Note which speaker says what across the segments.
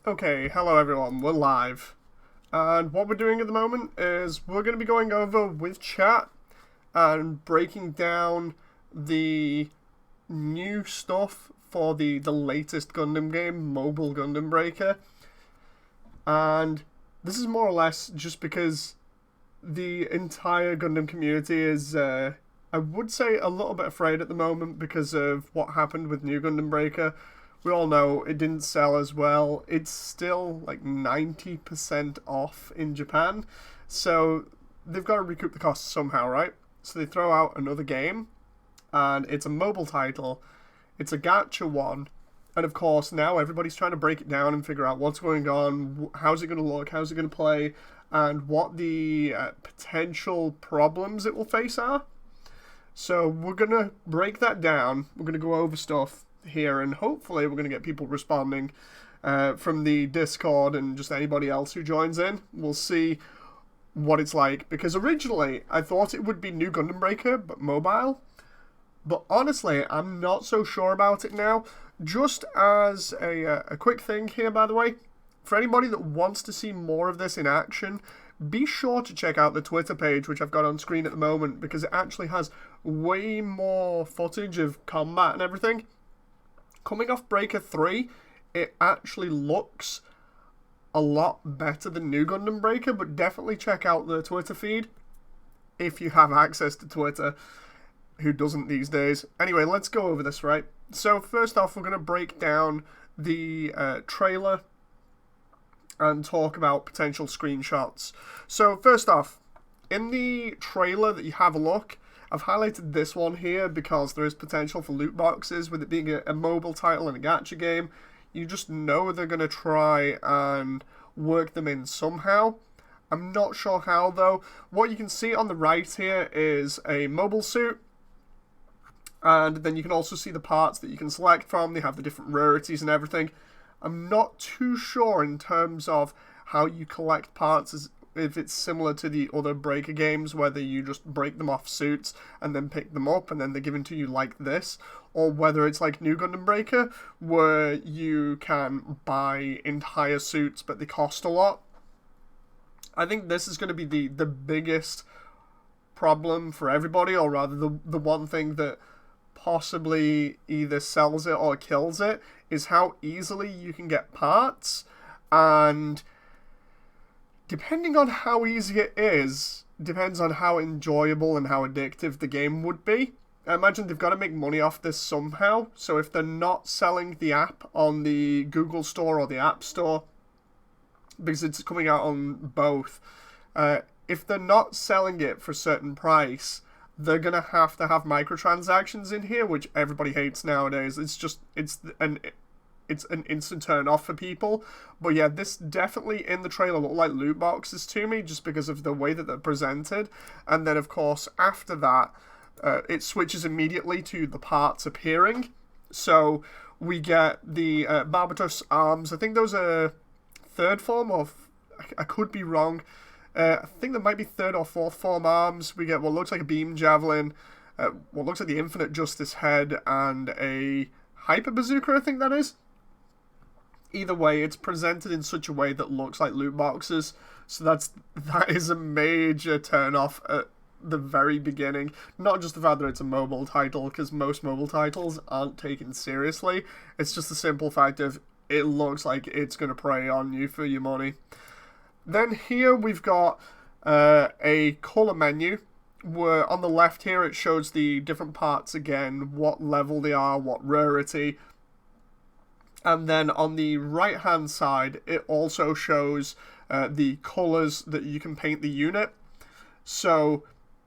Speaker 1: Okay, hello everyone, we're live. And what we're doing at the moment is we're going to be going over with chat and breaking down the new stuff for the latest Gundam game, Mobile Gundam Breaker. And this is more or less just because the entire Gundam community is, I would say, a little bit afraid at the moment because of what happened with New Gundam Breaker. We all know it didn't sell as well. It's still like 90% off in Japan. So they've got to recoup the costs somehow, right? So they throw out another game, and it's a mobile title. It's a gacha one. And of course, now everybody's trying to break it down and figure out what's going on, how's it going to look, how's it going to play, and what the potential problems it will face are. So we're going to break that down. We're going to go over stuff here, and hopefully we're going to get people responding from the Discord and just anybody else who joins in. We'll see what it's like, because originally I thought it would be New Gundam Breaker but mobile, but honestly I'm not so sure about it now. Just as a quick thing here, by the way, for anybody that wants to see more of this in action, be sure to check out the Twitter page, which I've got on screen at the moment, because it actually has way more footage of combat and everything. Coming off Breaker 3, it actually looks a lot better than New Gundam Breaker, but definitely check out the Twitter feed if you have access to Twitter. Who doesn't these days? Anyway, let's go over this, right? So first off, we're going to break down the trailer and talk about potential screenshots. So first off, in the trailer that you have a look, I've highlighted this one here because there is potential for loot boxes. With it being a mobile title and a gacha game, you just know they're going to try and work them in somehow. I'm not sure how though. What you can see on the right here is a mobile suit, and then you can also see the parts that you can select from. They have the different rarities and everything. I'm not too sure in terms of how you collect parts, if it's similar to the other Breaker games, whether you just break them off suits and then pick them up and then they're given to you like this, or whether it's like New Gundam Breaker, where you can buy entire suits but they cost a lot. I think this is going to be the biggest problem for everybody, or rather the one thing that possibly either sells it or kills it, is how easily you can get parts. And depending on how easy it is, depends on how enjoyable and how addictive the game would be. I imagine they've got to make money off this somehow, so if they're not selling the app on the Google Store or the App Store, because it's coming out on both, if they're not selling it for a certain price, they're going to have microtransactions in here, which everybody hates nowadays. It's an instant turn off for people. But yeah, this definitely in the trailer looked like loot boxes to me, just because of the way that they're presented. And then of course after that, it switches immediately to the parts appearing. So we get the Barbatos arms. I think those are third form, or I could be wrong. I think there might be third or fourth form arms. We get what looks like a beam javelin, what looks like the Infinite Justice head, and a hyper bazooka, I think that is. Either way, it's presented in such a way that looks like loot boxes, so that is a major turn off at the very beginning. Not just the fact that it's a mobile title, because most mobile titles aren't taken seriously. It's just the simple fact of it looks like it's going to prey on you for your money. Then here we've got a colour menu, where on the left here it shows the different parts again, what level they are, what rarity. And then on the right hand side it also shows the colours that you can paint the unit. So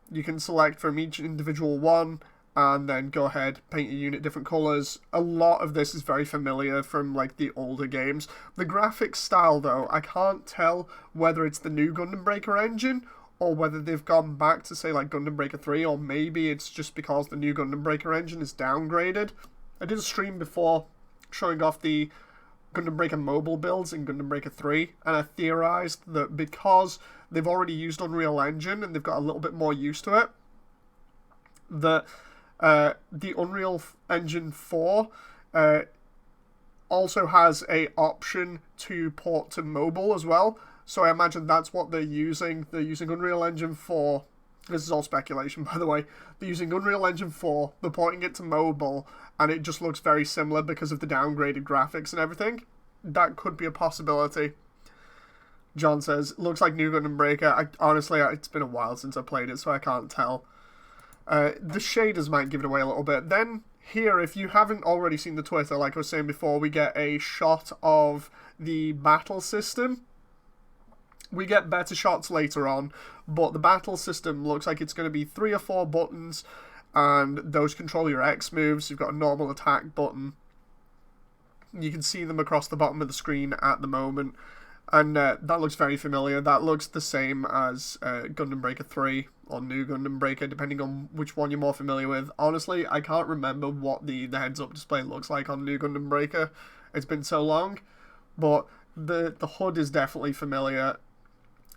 Speaker 1: you can select from each individual one and then go ahead, paint your unit different colours. A lot of this is very familiar from like the older games. The graphics style though, I can't tell whether it's the new Gundam Breaker engine or whether they've gone back to say like Gundam Breaker 3, or maybe it's just because the new Gundam Breaker engine is downgraded. I did a stream before showing off the Gundam Breaker mobile builds in Gundam Breaker 3, and I theorized that because they've already used Unreal Engine and they've got a little bit more used to it, that the Unreal Engine 4 also has a option to port to mobile as well. So I imagine that's what they're using. They're using Unreal Engine 4. This is all speculation, by the way. They're using Unreal Engine 4, they're porting it to mobile, and it just looks very similar because of the downgraded graphics and everything. That could be a possibility. John says, looks like new Gundam Breaker. Honestly, it's been a while since I played it, so I can't tell. The shaders might give it away a little bit. Then, here, if you haven't already seen the Twitter, like I was saying before, we get a shot of the battle system. We get better shots later on, but the battle system looks like it's going to be 3 or 4 buttons, and those control your X moves. You've got a normal attack button. You can see them across the bottom of the screen at the moment, and that looks very familiar. That looks the same as Gundam Breaker 3, or New Gundam Breaker, depending on which one you're more familiar with. Honestly, I can't remember what the heads-up display looks like on New Gundam Breaker. It's been so long, but the HUD is definitely familiar.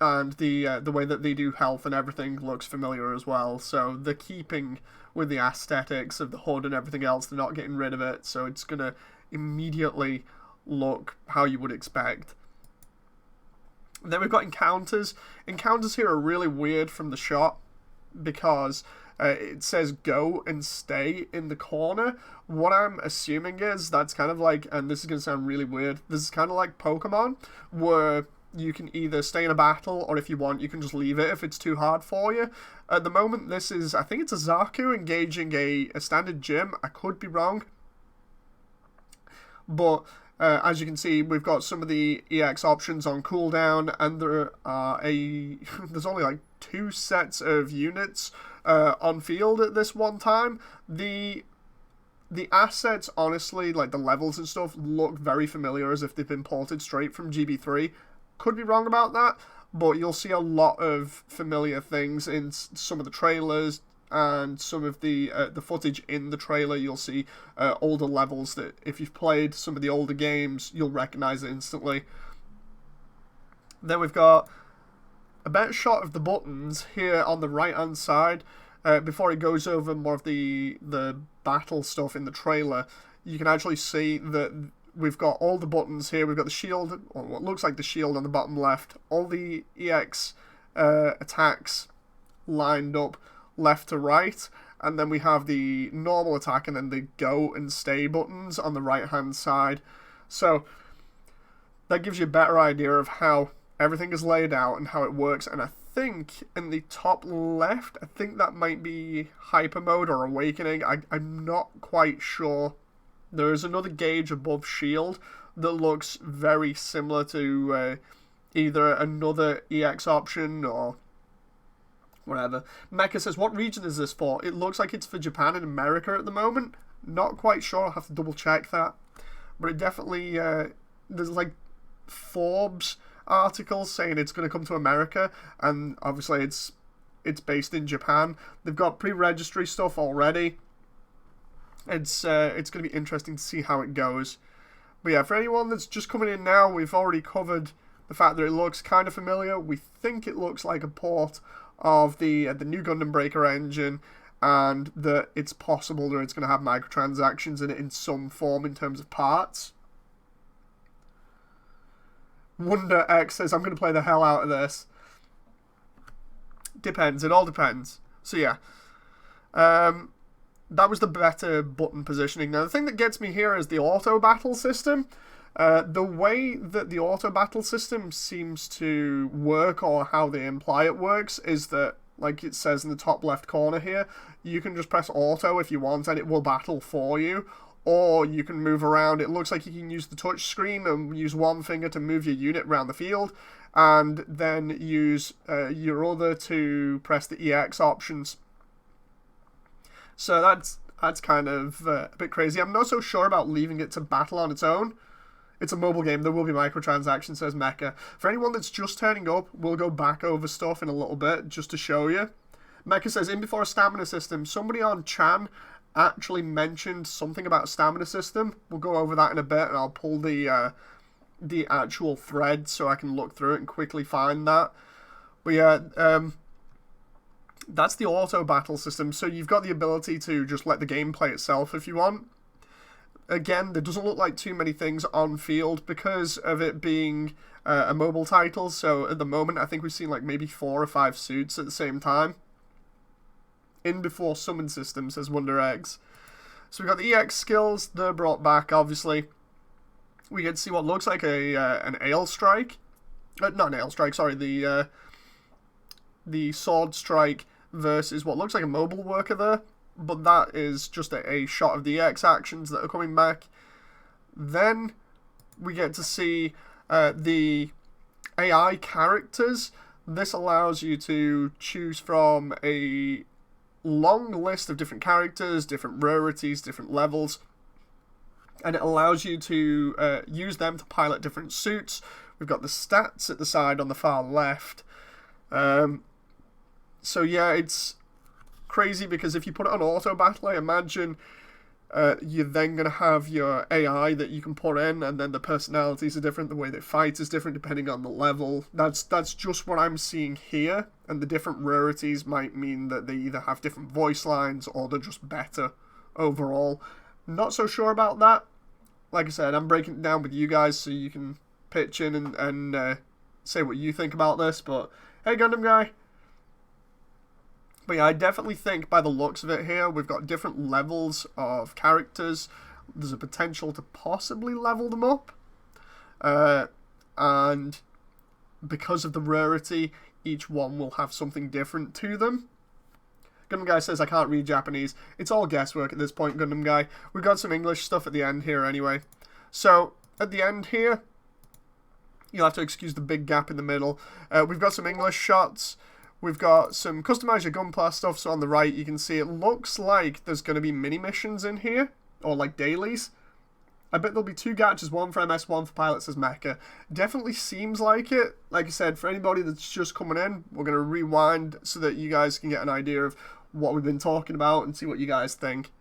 Speaker 1: And the way that they do health and everything looks familiar as well. So they're keeping with the aesthetics of the HUD and everything else. They're not getting rid of it. So it's going to immediately look how you would expect. Then we've got encounters. Encounters here are really weird from the shot because it says go and stay in the corner. What I'm assuming is that's kind of like, and this is going to sound really weird, this is kind of like Pokemon, where you can either stay in a battle, or if you want, you can just leave it if it's too hard for you. At the moment, this is, I think it's a Zaku engaging a standard gym. I could be wrong. But as you can see, we've got some of the EX options on cooldown, and there are there's only like 2 sets of units on field at this one time. The assets, honestly, like the levels and stuff, look very familiar as if they've been ported straight from GB3. Could be wrong about that, but you'll see a lot of familiar things in some of the trailers and some of the footage in the trailer. You'll see older levels that if you've played some of the older games, you'll recognize it instantly. Then we've got a better shot of the buttons here on the right hand side. Before it goes over more of the battle stuff in the trailer, you can actually see that we've got all the buttons here. We've got the shield, or what looks like the shield on the bottom left. All the EX attacks lined up left to right. And then we have the normal attack and then the go and stay buttons on the right hand side. So that gives you a better idea of how everything is laid out and how it works. And I think in the top left, I think that might be hyper mode or awakening. I'm not quite sure. There is another gauge above shield that looks very similar to either another EX option or whatever. Mecha says, what region is this for? It looks like it's for Japan and America at the moment. Not quite sure. I'll have to double check that. But it definitely, there's like Forbes articles saying it's going to come to America, and obviously it's based in Japan. They've got pre-registry stuff already. It's going to be interesting to see how it goes. But yeah, for anyone that's just coming in now, we've already covered the fact that it looks kind of familiar. We think it looks like a port of the new Gundam Breaker engine, and that it's possible that it's going to have microtransactions in it in some form in terms of parts. Wonder X says, I'm going to play the hell out of this. Depends. It all depends. So yeah. That was the better button positioning. Now, the thing that gets me here is the auto battle system. The way that the auto battle system seems to work, or how they imply it works, is that, like it says in the top left corner here, you can just press auto if you want and it will battle for you. Or you can move around. It looks like you can use the touch screen and use one finger to move your unit around the field, and then use your other to press the EX options. So that's kind of a bit crazy. I'm not so sure about leaving it to battle on its own. It's a mobile game. There will be microtransactions, says Mecha. For anyone that's just turning up, we'll go back over stuff in a little bit just to show you. Mecha says, in before a stamina system, somebody on Chan actually mentioned something about a stamina system. We'll go over that in a bit, and I'll pull the actual thread so I can look through it and quickly find that. But yeah, that's the auto battle system, so you've got the ability to just let the game play itself if you want. again, there doesn't look like too many things on field because of it being a mobile title. So at the moment, I think we've seen like maybe 4 or 5 suits at the same time. In before summon system, says Wonder Eggs. So we've got the EX skills, they're brought back, obviously. We get to see what looks like an Ale Strike. Not an Ale Strike, sorry, the Sword Strike versus what looks like a mobile worker there. But that is just a shot of the EX actions that are coming back. Then we get to see the AI characters. This allows you to choose from a long list of different characters, different rarities, different levels, and it allows you to use them to pilot different suits. We've got the stats at the side on the far left. So yeah, it's crazy because if you put it on auto battle, I imagine you're then going to have your AI that you can put in, and then the personalities are different, the way they fight is different depending on the level. That's just what I'm seeing here, and the different rarities might mean that they either have different voice lines or they're just better overall. Not so sure about that. Like I said, I'm breaking it down with you guys so you can pitch in and say what you think about this, but hey Gundam guy. But yeah, I definitely think by the looks of it here, we've got different levels of characters. There's a potential to possibly level them up. And because of the rarity, each one will have something different to them. Gundam Guy says, I can't read Japanese. It's all guesswork at this point, Gundam Guy. We've got some English stuff at the end here anyway. So, at the end here, you'll have to excuse the big gap in the middle. We've got some English shots. We've got some customize your Gunpla stuff, so on the right you can see it looks like there's going to be mini missions in here, or like dailies. I bet there'll be 2 gachas, one for MS, one for pilots as mecha. Definitely seems like it. Like I said, for anybody that's just coming in, we're going to rewind so that you guys can get an idea of what we've been talking about and see what you guys think.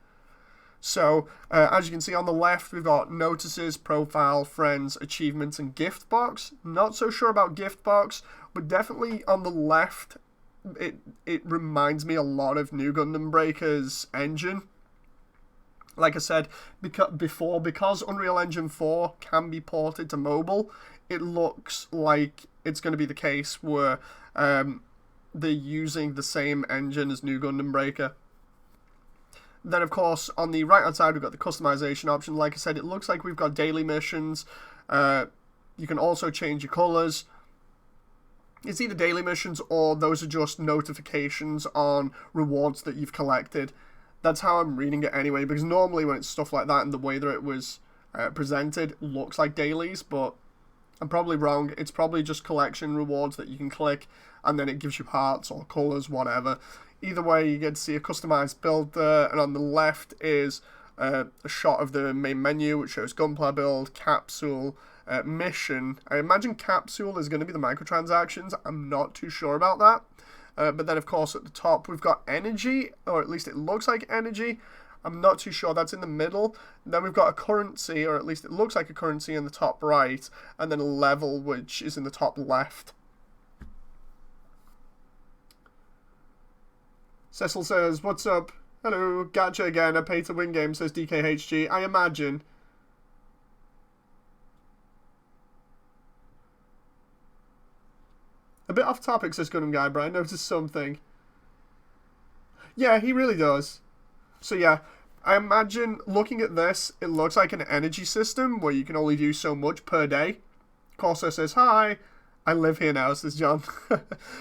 Speaker 1: So, as you can see on the left, we've got notices, profile, friends, achievements, and gift box. Not so sure about gift box, but definitely on the left, it reminds me a lot of New Gundam Breaker's engine. Like I said because Unreal Engine 4 can be ported to mobile, it looks like it's going to be the case where they're using the same engine as New Gundam Breaker. Then, of course, on the right-hand side, we've got the customization option. Like I said, it looks like we've got daily missions. You can also change your colors. It's either daily missions or those are just notifications on rewards that you've collected. That's how I'm reading it anyway, because normally when it's stuff like that and the way that it was presented, it looks like dailies, but I'm probably wrong. It's probably just collection rewards that you can click, and then it gives you parts or colors, whatever. Either way, you get to see a customized build there, and on the left is a shot of the main menu, which shows Gunpla build, capsule, mission. I imagine capsule is going to be the microtransactions. I'm not too sure about that. But then, of course, at the top, we've got energy, or at least it looks like energy. I'm not too sure. That's in the middle. Then we've got a currency, or at least it looks like a currency in the top right, and then a level, which is in the top left. Cecil says, what's up? Hello, gacha again. A pay to win game, says DKHG. I imagine. A bit off topic, says Gundam Guy, but I noticed something. Yeah, he really does. So yeah, I imagine looking at this, it looks like an energy system where you can only do so much per day. Corso says, hi, I live here now, says John.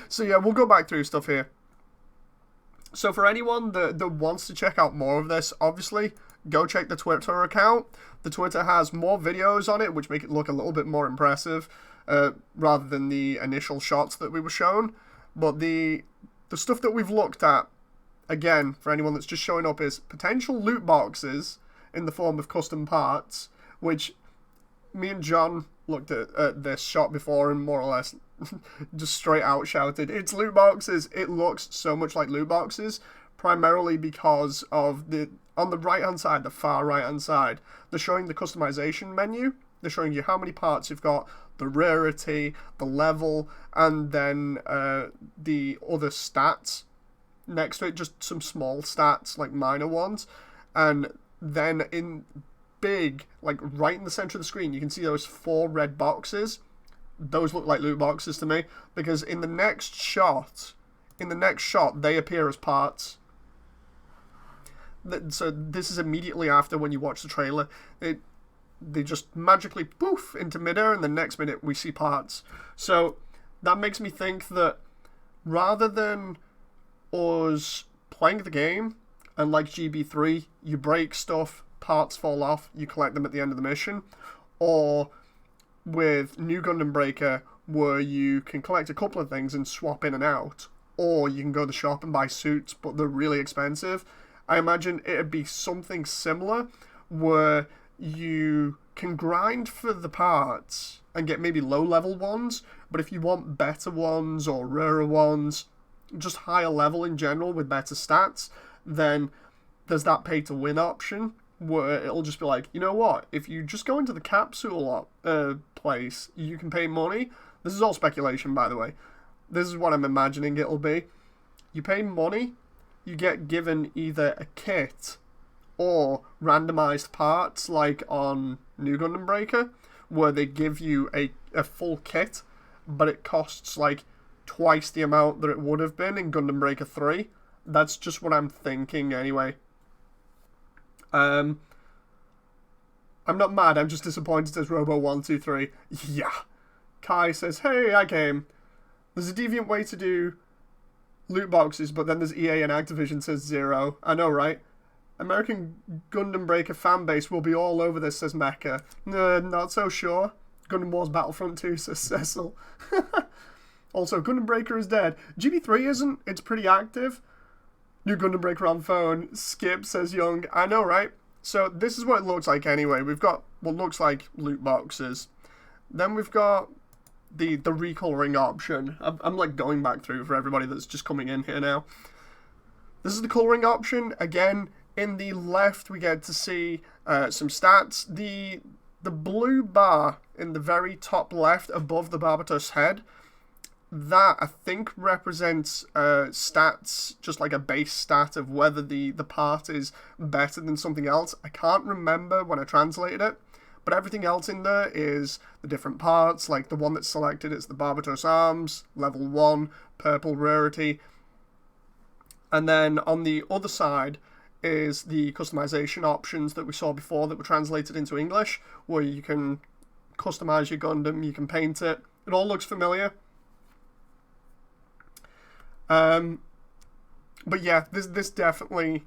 Speaker 1: So yeah, we'll go back through stuff here. So for anyone that wants to check out more of this, obviously, go check the Twitter account. The Twitter has more videos on it, which make it look a little bit more impressive, rather than the initial shots that we were shown. But the stuff that we've looked at, again, for anyone that's just showing up, is potential loot boxes in the form of custom parts, which me and John looked at this shot before and more or less just straight out shouted, it's loot boxes. It looks so much like loot boxes, primarily because of on the right hand side, the far right hand side, they're showing the customization menu. They're showing you how many parts you've got, the rarity, the level, and then the other stats next to it, just some small stats, like minor ones. And then big, like right in the center of the screen, you can see those 4 red boxes. Those look like loot boxes to me, because in the next shot, they appear as parts. So this is immediately after when you watch the trailer. They just magically poof into midair, and the next minute we see parts. So that makes me think that rather than us playing the game, and like GB3, you break stuff, parts fall off, you collect them at the end of the mission, or with New Gundam Breaker, where you can collect a couple of things and swap in and out, or you can go to the shop and buy suits, but they're really expensive. I imagine it'd be something similar, where you can grind for the parts and get maybe low-level ones, but if you want better ones or rarer ones, just higher level in general with better stats, then there's that pay-to-win option, where it'll just be like, you know what, if you just go into the capsule place, you can pay money. This is all speculation, by the way. This is what I'm imagining it'll be. You pay money, you get given either a kit or randomized parts, like on New Gundam Breaker, where they give you a full kit, but it costs like twice the amount that it would have been in Gundam Breaker 3. That's just what I'm thinking anyway. I'm not mad, I'm just disappointed, says Robo123. Yeah. Kai says, hey, I came. There's a deviant way to do loot boxes, but then there's EA and Activision, says Zero. I know, right? American Gundam Breaker fanbase will be all over this, says Mecha. Not so sure. Gundam Wars Battlefront 2, says Cecil. Also, Gundam Breaker is dead. GB3 isn't. It's pretty active. New Gundam Breaker on phone. Skip, says Young. I know, right? So this is what it looks like anyway. We've got what looks like loot boxes. Then we've got the recoloring option. I'm like going back through for everybody that's just coming in here now. This is the coloring option. Again, in the left, we get to see some stats. The blue bar in the very top left above the Barbatos head, that I think represents stats, just like a base stat of whether the part is better than something else. I can't remember when I translated it, but everything else in there is the different parts, like the one that's selected, it's the Barbatos arms, level 1, purple rarity. And then on the other side is the customization options that we saw before that were translated into English, where you can customize your Gundam, you can paint it. It all looks familiar. But yeah, this definitely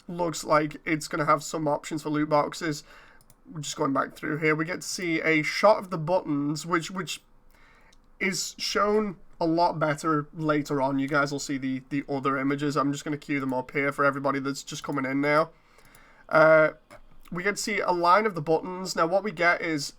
Speaker 1: looks like it's going to have some options for loot boxes. We're just going back through here. We get to see a shot of the buttons, which is shown a lot better later on. You guys will see the other images. I'm just going to queue them up here for everybody that's just coming in now. We get to see a line of the buttons. Now what we get is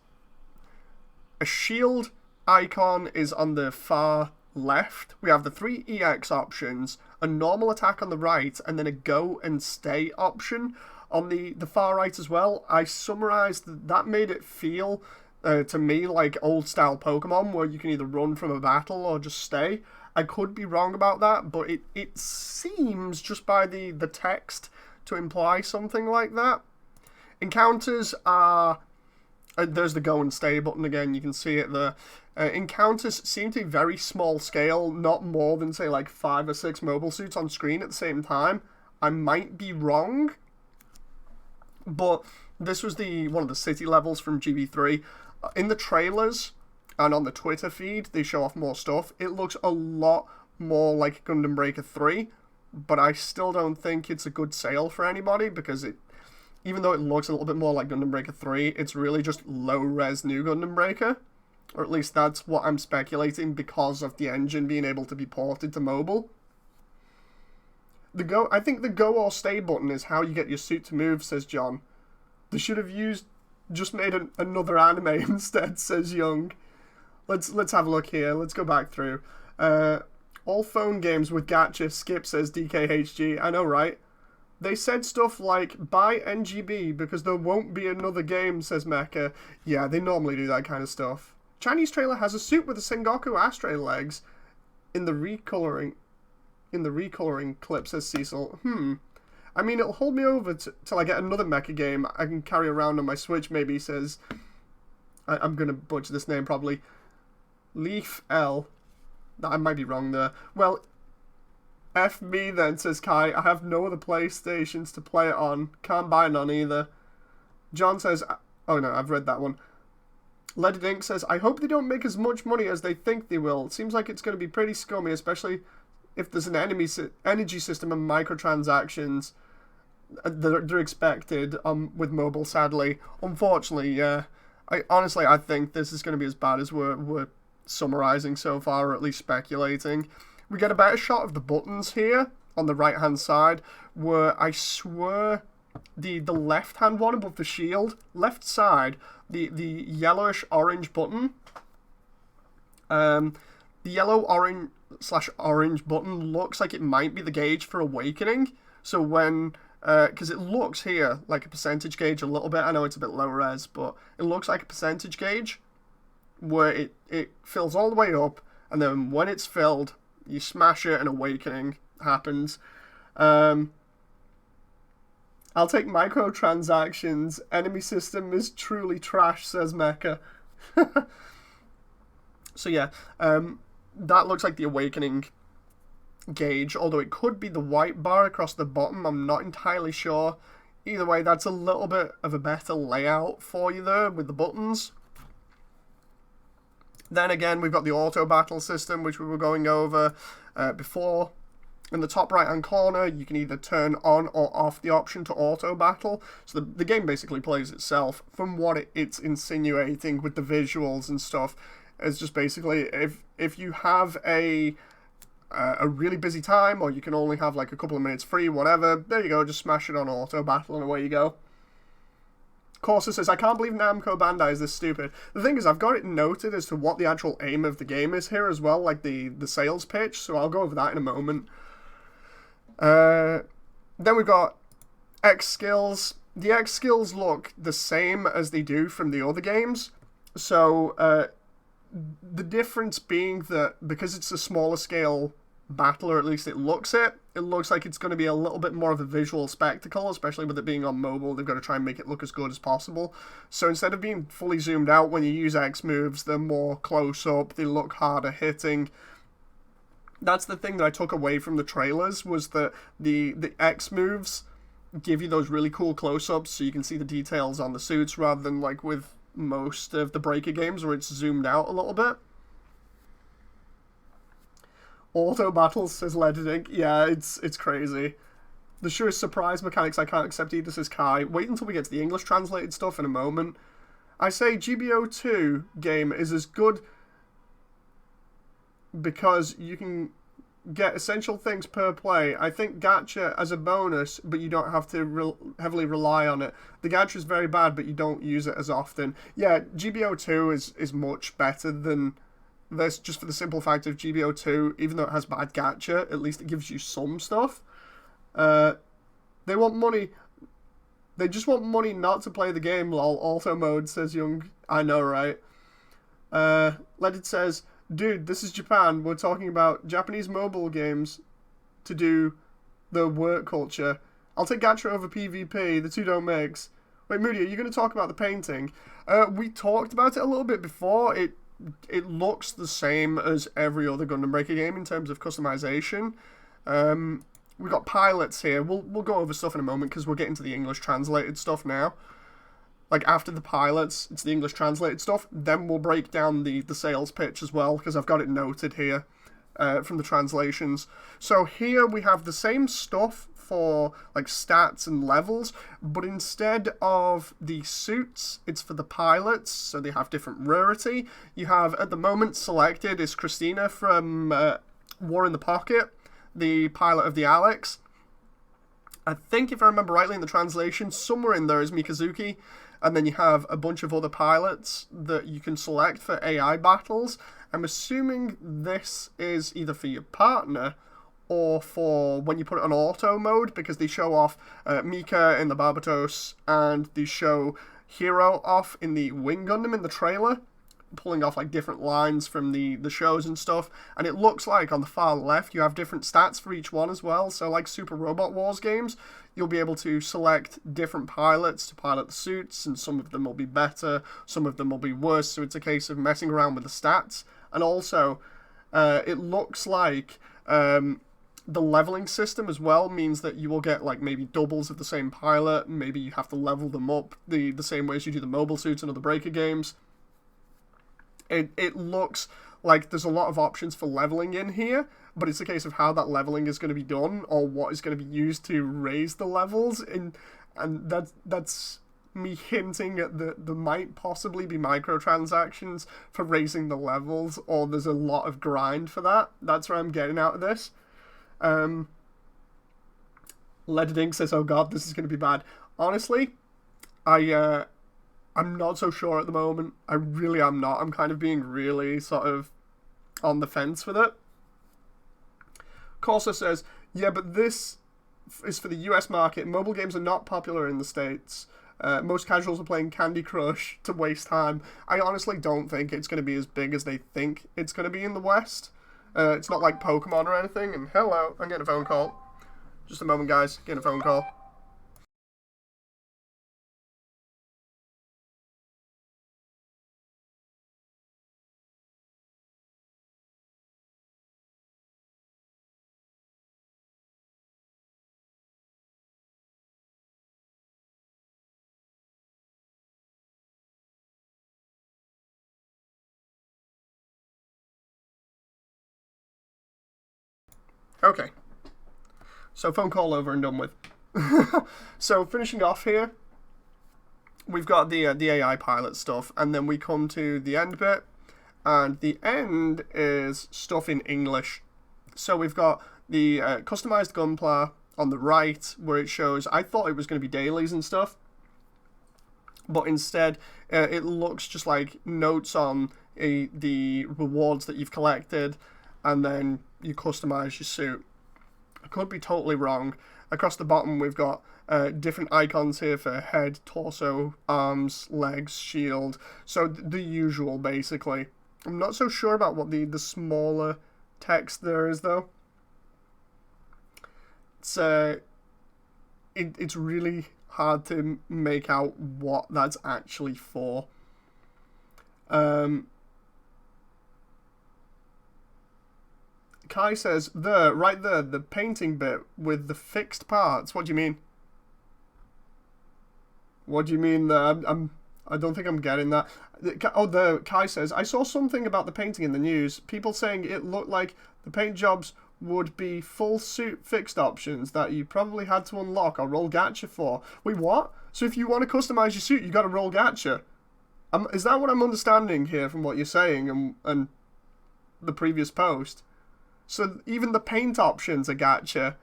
Speaker 1: a shield icon is on the far left. We have the 3 EX options, a normal attack on the right, and then a go and stay option on the far right as well. I summarized that made it feel to me like old style Pokemon, where you can either run from a battle or just stay. I could be wrong about that, but it seems just by the text to imply something like that. Encounters are there's the go and stay button again, you can see it there. Encounters seem to be very small scale, not more than say like 5 or 6 mobile suits on screen at the same time. I might be wrong, but this was one of the city levels from GB3. In the trailers and on the Twitter feed, they show off more stuff. It looks a lot more like Gundam Breaker 3, but I still don't think it's a good sale for anybody, because even though it looks a little bit more like Gundam Breaker 3, it's really just low-res New Gundam Breaker. Or at least that's what I'm speculating, because of the engine being able to be ported to mobile. I think the go or stay button is how you get your suit to move, says John. They should have just made another anime instead, says Young. Let's have a look here. Let's go back through. All phone games with gacha, Skip, says DKHG. I know, right? They said stuff like, buy NGB because there won't be another game, says Mecha. Yeah, they normally do that kind of stuff. Chinese trailer has a suit with the Sengoku Astray legs in the recoloring clip, says Cecil. I mean, it'll hold me over till I get another mecha game I can carry around on my Switch, maybe, says... I'm going to butcher this name, probably. Leaf L. I might be wrong there. Well, F me then, says Kai. I have no other PlayStations to play it on. Can't buy none either. John says... Oh, no, I've read that one. Leaded Ink says, I hope they don't make as much money as they think they will. It seems like it's going to be pretty scummy, especially if there's an energy system and microtransactions that are expected with mobile, sadly. Unfortunately, yeah. I think this is going to be as bad as we're summarizing so far, or at least speculating. We get a better shot of the buttons here on the right-hand side, where I swear the left-hand one above the shield, left side, the yellowish-orange button, the yellow-orange/orange button looks like it might be the gauge for awakening. So when... because it looks here like a percentage gauge a little bit. I know it's a bit low res, but it looks like a percentage gauge where it fills all the way up, and then when it's filled, you smash it and awakening happens. I'll take microtransactions. Enemy system is truly trash, says Mecha. So yeah, that looks like the awakening gauge, although it could be the white bar across the bottom. I'm not entirely sure. Either way, that's a little bit of a better layout for you there with the buttons. Then again, we've got the auto battle system, which we were going over before. In the top right hand corner, you can either turn on or off the option to auto battle. So the game basically plays itself. From what it's insinuating with the visuals and stuff, it's just basically if you have a really busy time, or you can only have like a couple of minutes free, whatever, there you go, just smash it on auto battle and away you go. Corsa says, I can't believe Namco Bandai is this stupid. The thing is, I've got it noted as to what the actual aim of the game is here as well, like the sales pitch, so I'll go over that in a moment. Then we've got X skills. The X skills look the same as they do from the other games, so the difference being that because it's a smaller scale battle, or at least it looks like it's going to be a little bit more of a visual spectacle, especially with it being on mobile. They've got to try and make it look as good as possible. So instead of being fully zoomed out when you use X moves, they're more close up, they look harder hitting. That's the thing that I took away from the trailers, was that the X moves give you those really cool close-ups so you can see the details on the suits, rather than like with most of the Breaker games where it's zoomed out a little bit. Auto battles, says Leaded Ink. Yeah, it's crazy. The surest surprise mechanics I can't accept either, says Kai. Wait until we get to the English translated stuff in a moment. I say GBO2 game is as good because you can get essential things per play. I think gacha as a bonus, but you don't have to heavily rely on it. The gacha is very bad, but you don't use it as often. Yeah, GBO2 is much better than this, just for the simple fact of GBO2, even though it has bad gacha, at least it gives you some stuff. They want money. They just want money not to play the game, lol. Auto mode, says Young. I know, right? Leaded says, dude, this is Japan. We're talking about Japanese mobile games to do the work culture. I'll take gacha over PvP. The two don't mix. Wait, Moody, are you going to talk about the painting? We talked about it a little bit before. It looks the same as every other Gundam Breaker game in terms of customization. We've got pilots here. We'll go over stuff in a moment because we're getting to the English translated stuff now. Like, after the pilots, it's the English translated stuff. Then we'll break down the sales pitch as well, because I've got it noted here from the translations. So here we have the same stuff for, like, stats and levels, but instead of the suits, it's for the pilots, so they have different rarity. You have, at the moment, selected is Christina from War in the Pocket, the pilot of the Alex. I think, if I remember rightly in the translation, somewhere in there is Mikazuki, and then you have a bunch of other pilots that you can select for AI battles. I'm assuming this is either for your partner or for when you put it on auto mode, because they show off Mika in the Barbatos and they show Hero off in the Wing Gundam in the trailer. pulling off like different lines from the shows and stuff, and it looks like on the far left you have different stats for each one as well. So like Super Robot Wars games, you'll be able to select different pilots to pilot the suits, and some of them will be better, some of them will be worse, so it's a case of messing around with the stats. And also it looks like the leveling system as well means that you will get like maybe doubles of the same pilot, and maybe you have to level them up the same way as you do the mobile suits in other Breaker games. It looks like there's a lot of options for leveling in here, but it's a case of how that leveling is going to be done, or what is going to be used to raise the levels, and that's me hinting at that there might possibly be microtransactions for raising the levels, or there's a lot of grind for that. That's what I'm getting out of this. Leaded Ink says, "Oh God, this is going to be bad." Honestly, I'm not so sure at the moment. I really am not. I'm kind of being really sort of on the fence with it. Corsa says, "Yeah, but this is for the US market. Mobile games are not popular in the States. Most casuals are playing Candy Crush to waste time." I honestly don't think it's going to be as big as they think it's going to be in the West. It's not like Pokemon or anything. And hello, I'm getting a phone call. Just a moment, guys. Getting a phone call. Okay. So phone call over and done with. So finishing off here, we've got the AI pilot stuff, and then we come to the end bit, and the end is stuff in English. So we've got the customized Gunpla on the right, where it shows, I thought it was going to be dailies and stuff, but instead it looks just like notes on the rewards that you've collected, and then you customize your suit. I could be totally wrong. Across the bottom we've got different icons here for head, torso, arms, legs, shield. So the usual, basically. I'm not so sure about what the smaller text there is, though. It's really hard to make out what that's actually for. Kai says, right there, the painting bit with the fixed parts. What do you mean? What do you mean there? I don't think I'm getting that. Oh, Kai says, I saw something about the painting in the news. People saying it looked like the paint jobs would be full suit fixed options that you probably had to unlock or roll gacha for. Wait, what? So if you want to customize your suit, you got to roll gacha? Is that what I'm understanding here from what you're saying and the previous post? So even the paint options are gacha.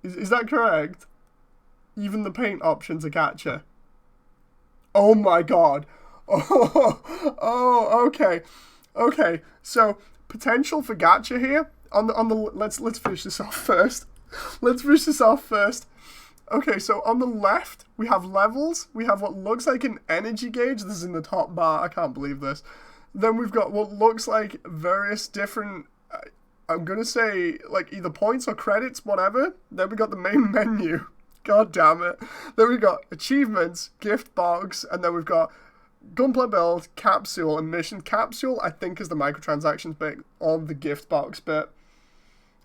Speaker 1: Is that correct? Even the paint options are gacha. Oh my god. Oh, okay. Okay. So potential for gacha here. On the let's finish this off first. Let's finish this off first. Okay, so on the left, we have levels. We have what looks like an energy gauge. This is in the top bar. I can't believe this. Then we've got what looks like various different, I'm going to say, like either points or credits, whatever. Then we got the main menu. God damn it. Then we've got achievements, gift box, and then we've got Gunpla build, capsule, and mission. Capsule, I think, is the microtransactions bit on the gift box bit.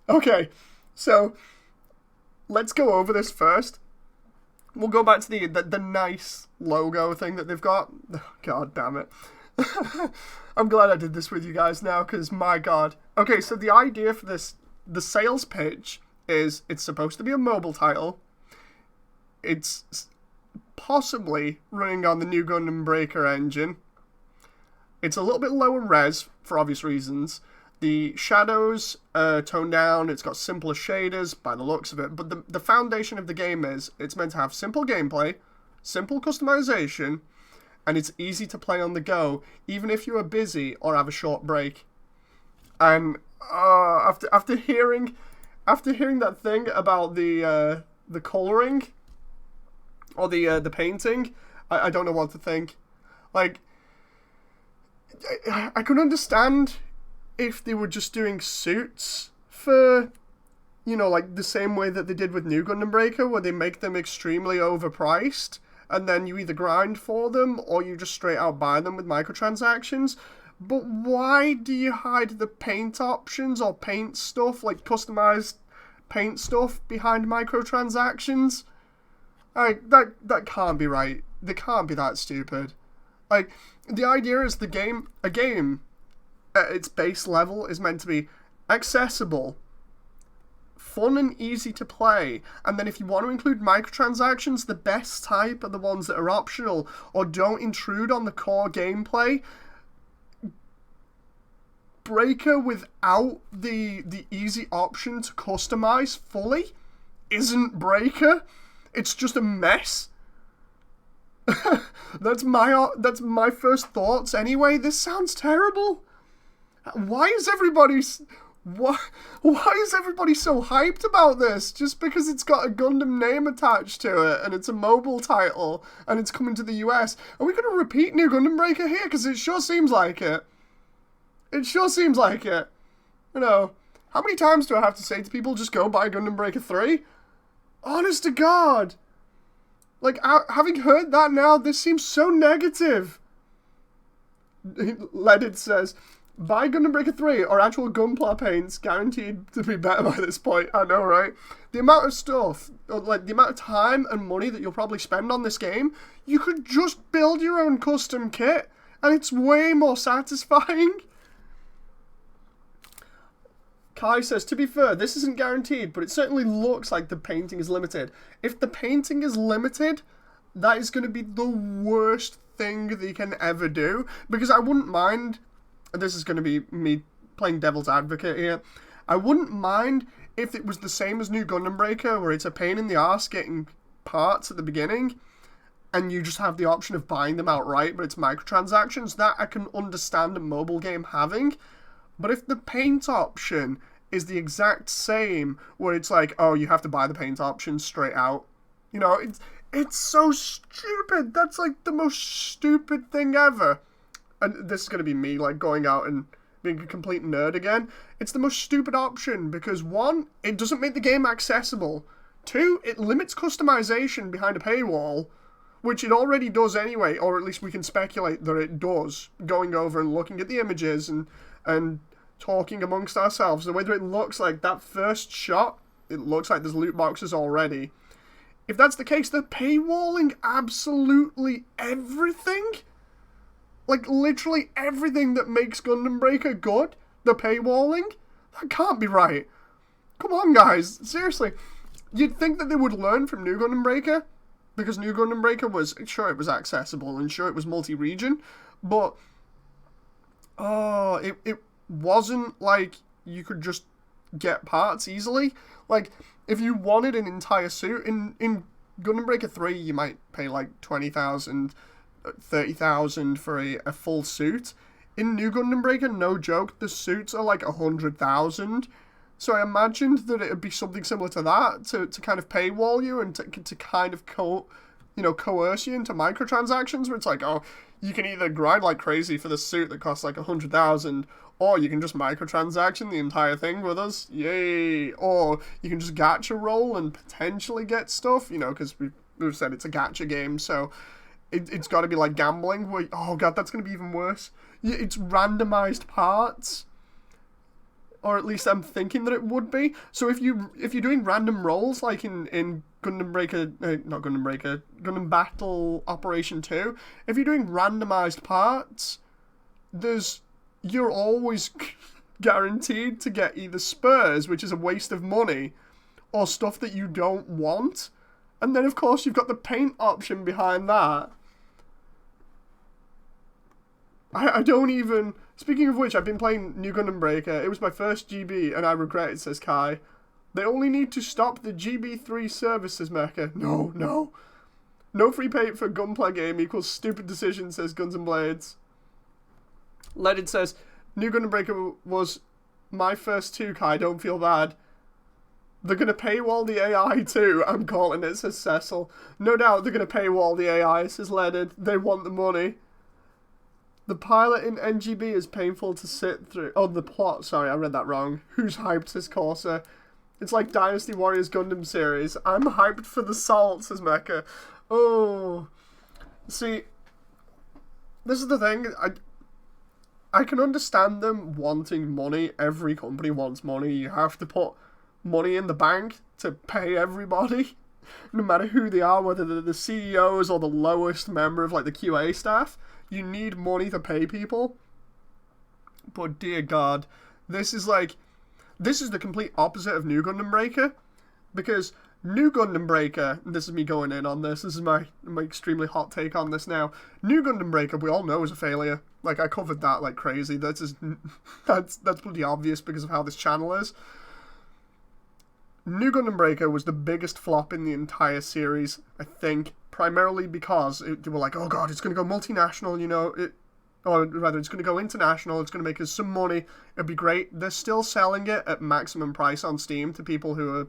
Speaker 1: Okay, so let's go over this first. We'll go back to the nice logo thing that they've got. God damn it. I'm glad I did this with you guys now, because my god. Okay, so the idea for this, the sales pitch is it's supposed to be a mobile title. It's possibly running on the new Gundam Breaker engine. It's a little bit lower res, for obvious reasons. The shadows are toned down, it's got simpler shaders by the looks of it, but the foundation of the game is it's meant to have simple gameplay, simple customization, and it's easy to play on the go, even if you are busy or have a short break. And after hearing that thing about the colouring, or the painting. I don't know what to think. Like, I could understand if they were just doing suits for, like the same way that they did with New Gundam Breaker, where they make them extremely overpriced, and then you either grind for them or you just straight out buy them with microtransactions. But why do you hide the paint options or paint stuff, like customized paint stuff, behind microtransactions? Like, that can't be right. They can't be that stupid. Like, the idea is a game at its base level is meant to be accessible, fun and easy to play, and then if you want to include microtransactions, the best type are the ones that are optional or don't intrude on the core gameplay. Breaker without the easy option to customize fully isn't Breaker. It's just a mess. That's my first thoughts anyway. This sounds terrible. Why is everybody so hyped about this? Just because it's got a Gundam name attached to it and it's a mobile title and it's coming to the US. Are we going to repeat New Gundam Breaker here? Because it sure seems like it. It sure seems like it. How many times do I have to say to people, just go buy Gundam Breaker 3? Honest to God. Like, having heard that now, this seems so negative. Leaded says, buy Gundam Breaker 3 or actual Gunpla paints, guaranteed to be better by this point. I know, right? The amount of stuff, like the amount of time and money that you'll probably spend on this game, you could just build your own custom kit, and it's way more satisfying. Kai says, to be fair, this isn't guaranteed, but it certainly looks like the painting is limited. If the painting is limited, that is going to be the worst thing they can ever do. Because I wouldn't mind, and this is going to be me playing devil's advocate here, I wouldn't mind if it was the same as New Gundam Breaker, where it's a pain in the arse getting parts at the beginning, and you just have the option of buying them outright, but it's microtransactions. That I can understand a mobile game having. But if the paint option is the exact same, where it's like, oh, you have to buy the paint option straight out, it's so stupid. That's like the most stupid thing ever. And this is going to be me, like, going out and being a complete nerd again. It's the most stupid option because, one, it doesn't make the game accessible. Two, it limits customization behind a paywall, which it already does anyway, or at least we can speculate that it does, going over and looking at the images and talking amongst ourselves. The way that it looks like that first shot, it looks like there's loot boxes already. If that's the case, they're paywalling absolutely everything. Like, literally everything that makes Gundam Breaker good, they're paywalling? That can't be right. Come on, guys. Seriously. You'd think that they would learn from New Gundam Breaker, because New Gundam Breaker was, sure, it was accessible, and sure, it was multi-region, but it wasn't like you could just get parts easily. Like, if you wanted an entire suit, in Gundam Breaker 3, you might pay like 20,000, 30,000 for a full suit. In New Gundam Breaker, no joke, the suits are like 100,000. So I imagined that it would be something similar to that, to kind of paywall you and to kind of coerce you into microtransactions, where it's like, oh, you can either grind like crazy for the suit that costs like 100,000, or you can just microtransaction the entire thing with us, yay! Or you can just gacha roll and potentially get stuff, because we've said it's a gacha game, so it's got to be like gambling, where, oh god, that's going to be even worse. It's randomized parts. Or at least I'm thinking that it would be. So if you're doing random rolls, like in Gundam Breaker, not Gundam Breaker, Gundam Battle Operation 2, if you're doing randomized parts, you're always guaranteed to get either spurs, which is a waste of money, or stuff that you don't want. And then, of course, you've got the paint option behind that. I don't even... Speaking of which, I've been playing New Gundam Breaker. It was my first GB, and I regret it, says Kai. They only need to stop the GB3 services, Mecha. No. No free paint for Gunpla game equals stupid decision, says Guns and Blades. Leaded says, New Gundam Breaker was my first too, Kai, don't feel bad. They're going to paywall the AI too. I'm calling it, says Cecil. No doubt they're going to paywall the AI, says Leonard. They want the money. The pilot in NGB is painful to sit through. Oh, the plot. Sorry, I read that wrong. Who's hyped, says Corsa. It's like Dynasty Warriors Gundam series. I'm hyped for the salt, says Mecha. Oh. See, this is the thing. I can understand them wanting money. Every company wants money. You have to put money in the bank to pay everybody, no matter who they are, whether they're the CEOs or the lowest member of like the QA staff. You need money to pay people. But dear God, this is the complete opposite of New Gundam Breaker, because New Gundam Breaker, and this is me going in on this is my extremely hot take on this now. New Gundam Breaker, we all know, is a failure. Like, I covered that like crazy. That's bloody obvious because of how this channel is. New Gundam Breaker was the biggest flop in the entire series, I think, primarily because they were like, oh god, it's going to go multinational, you know, or rather, it's going to go international, it's going to make us some money, it'd be great. They're still selling it at maximum price on Steam to people who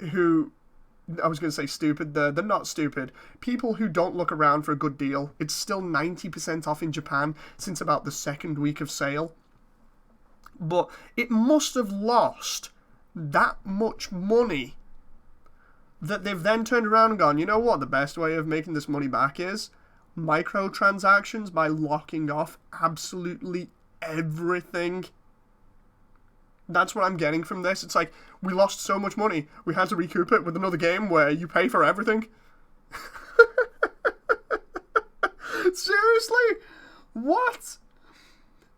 Speaker 1: I was going to say stupid, they're not stupid. People who don't look around for a good deal. It's still 90% off in Japan since about the second week of sale. But it must have lost that much money that they've then turned around and gone, you know what the best way of making this money back is? Microtransactions, by locking off absolutely everything. That's what I'm getting from this. It's like, we lost so much money, we had to recoup it with another game where you pay for everything. Seriously? What?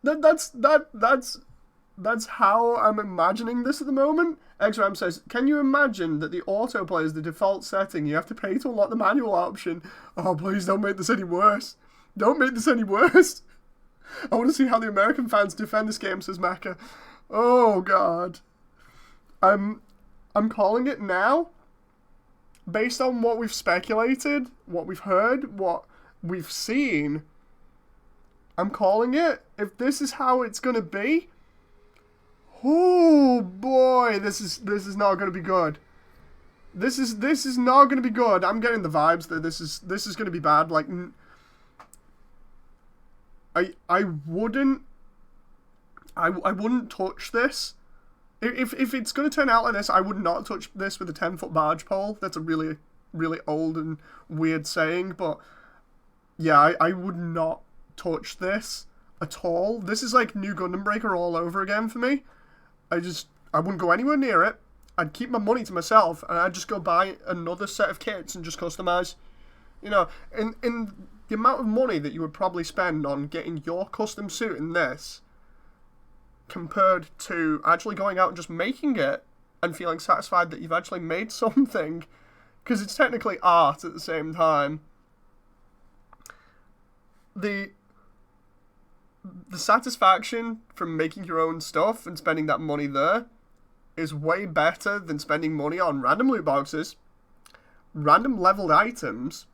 Speaker 1: That's how I'm imagining this at the moment. Xram says, can you imagine that the autoplay is the default setting? You have to pay to unlock the manual option. Oh, please don't make this any worse. Don't make this any worse. I want to see how the American fans defend this game, says Mecha. Oh, God. I'm calling it now. Based on what we've speculated, what we've heard, what we've seen, I'm calling it. If this is how it's going to be, oh boy, this is not going to be good. This is not going to be good. I'm getting the vibes that this is going to be bad. Like, I wouldn't touch this. If it's going to turn out like this, I would not touch this with a 10-foot barge pole. That's a really, really old and weird saying, but yeah, I would not touch this at all. This is like New Gundam Breaker all over again for me. I wouldn't go anywhere near it. I'd keep my money to myself, and I'd just go buy another set of kits and just customize. You know, in the amount of money that you would probably spend on getting your custom suit in this, compared to actually going out and just making it and feeling satisfied that you've actually made something, because it's technically art at the same time. The satisfaction from making your own stuff and spending that money there is way better than spending money on random loot boxes, random leveled items,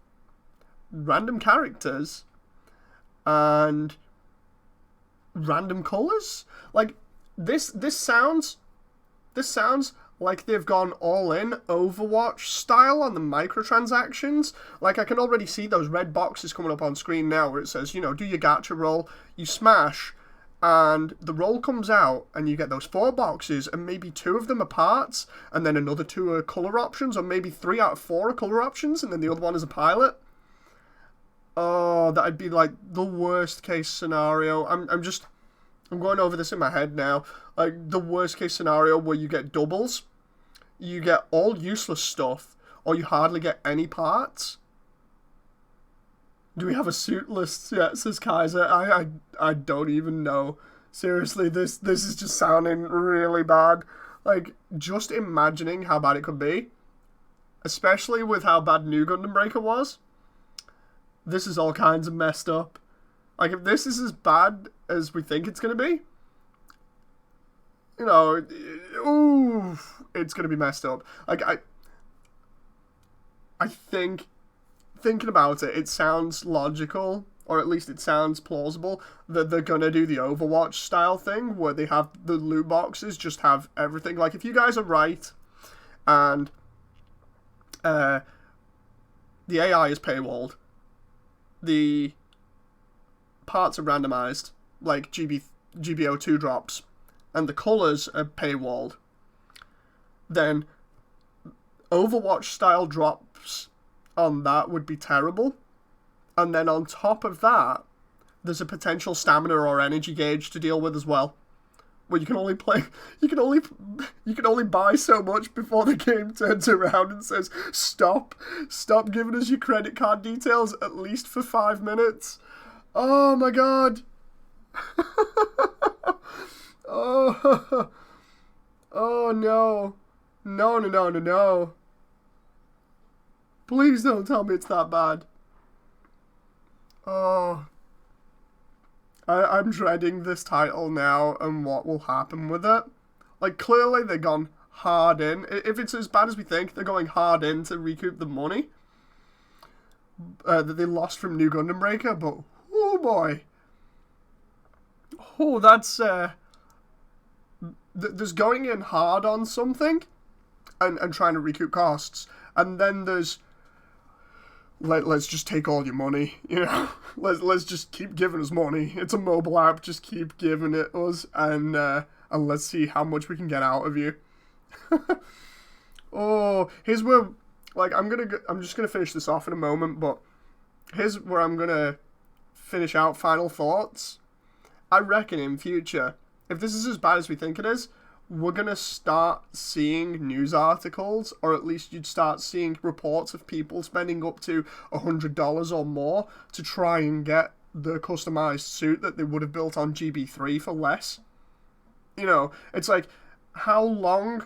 Speaker 1: random characters, and random colors. Like, this sounds like they've gone all in Overwatch style on the microtransactions. Like, I can already see those red boxes coming up on screen now where it says, you know, do your gacha roll, you smash, and the roll comes out, and you get those 4 boxes, and maybe 2 of them are parts, and then another 2 are colour options, or maybe 3 out of 4 are colour options, and then the other one is a pilot. Oh, that'd be like the worst case scenario. I'm going over this in my head now. Like, the worst case scenario where you get doubles, you get all useless stuff, or you hardly get any parts. Do we have a suit list yet, says Kaiser? I don't even know. Seriously, this is just sounding really bad. Like, just imagining how bad it could be, especially with how bad New Gundam Breaker was, this is all kinds of messed up. Like, if this is as bad as we think it's going to be, you know, ooh, it's going to be messed up. Like, I think, thinking about it, it sounds logical or at least it sounds plausible, that they're gonna do the Overwatch style thing where they have the loot boxes just have everything. Like, if you guys are right and the AI is paywalled, the parts are randomized, like GBO2 drops, and the colors are paywalled, then Overwatch style drops on that would be terrible. And then on top of that, there's a potential stamina or energy gauge to deal with as well, where you can only buy so much before the game turns around and says, stop giving us your credit card details at least for 5 minutes. Oh my god. Oh no. No. Please don't tell me it's that bad. Oh. I'm dreading this title now and what will happen with it. Like, clearly they've gone hard in. If it's as bad as we think, they're going hard in to recoup the money that they lost from New Gundam Breaker, but oh boy. Oh, that's... there's going in hard on something and trying to recoup costs. And then there's... Let's just take all your money, you know? Let's just keep giving us money. It's a mobile app, just keep giving it us, and let's see how much we can get out of you. Oh, here's where, like, I'm just gonna finish this off in a moment, but here's where I'm gonna finish out final thoughts. I reckon in future, if this is as bad as we think it is, we're going to start seeing news articles, or at least you'd start seeing reports of people spending up to $100 or more to try and get the customized suit that they would have built on GB3 for less. You know, it's like, how long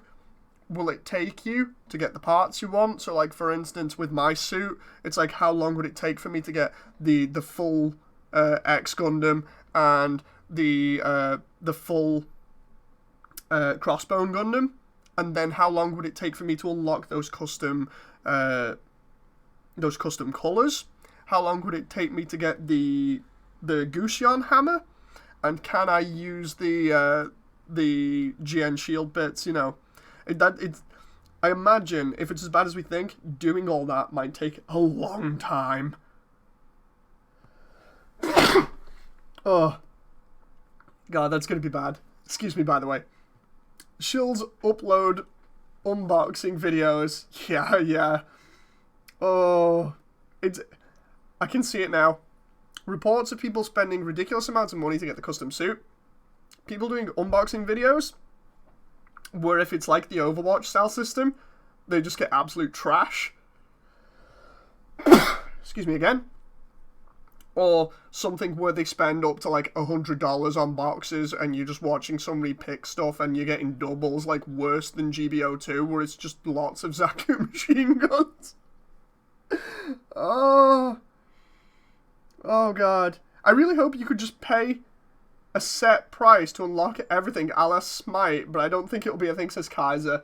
Speaker 1: will it take you to get the parts you want? So, like, for instance, with my suit, it's like, how long would it take for me to get the full X Gundam and the full Crossbone Gundam, and then how long would it take for me to unlock those custom colors? How long would it take me to get the Gusion hammer? And can I use the GN shield bits? You know, I imagine if it's as bad as we think, doing all that might take a long time. Oh god, that's gonna be bad. Excuse me, by the way. Shills upload unboxing videos. Yeah. Oh, I can see it now. Reports of people spending ridiculous amounts of money to get the custom suit. People doing unboxing videos, where if it's like the Overwatch style system, they just get absolute trash. Excuse me again. Or something where they spend up to like $100 on boxes and you're just watching somebody pick stuff and you're getting doubles, like worse than GBO2, where it's just lots of Zaku machine guns. Oh god. I really hope you could just pay a set price to unlock everything a la Smite, but I don't think it'll be a thing, says Kaiser.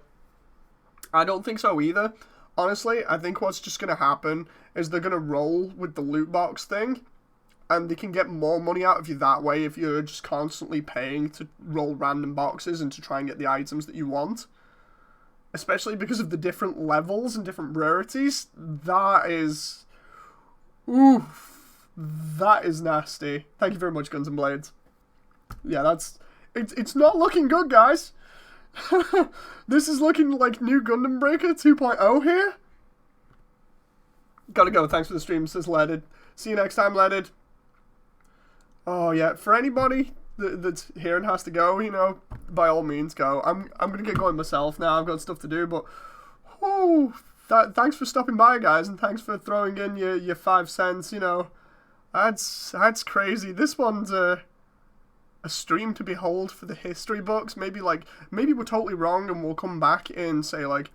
Speaker 1: I don't think so either. Honestly, I think what's just going to happen is they're going to roll with the loot box thing, and they can get more money out of you that way if you're just constantly paying to roll random boxes and to try and get the items that you want. Especially because of the different levels and different rarities. That is... oof. That is nasty. Thank you very much, Guns and Blades. Yeah, that's... It's not looking good, guys. This is looking like new Gundam Breaker 2.0 here. Gotta go. Thanks for the stream, says Leaded. See you next time, Leaded. Oh, yeah. For anybody that's here and has to go, you know, by all means, go. I'm gonna get going myself now. I've got stuff to do, but... thanks for stopping by, guys, and thanks for throwing in your 5 cents, you know. That's crazy. This one's a stream to behold for the history books. Maybe we're totally wrong and we'll come back in, say, like,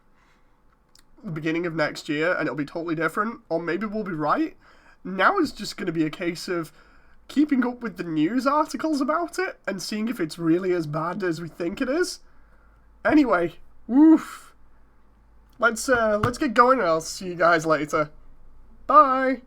Speaker 1: the beginning of next year and it'll be totally different. Or maybe we'll be right. Now it's just going to be a case of keeping up with the news articles about it and seeing if it's really as bad as we think it is. Anyway, woof. Let's get going and I'll see you guys later. Bye!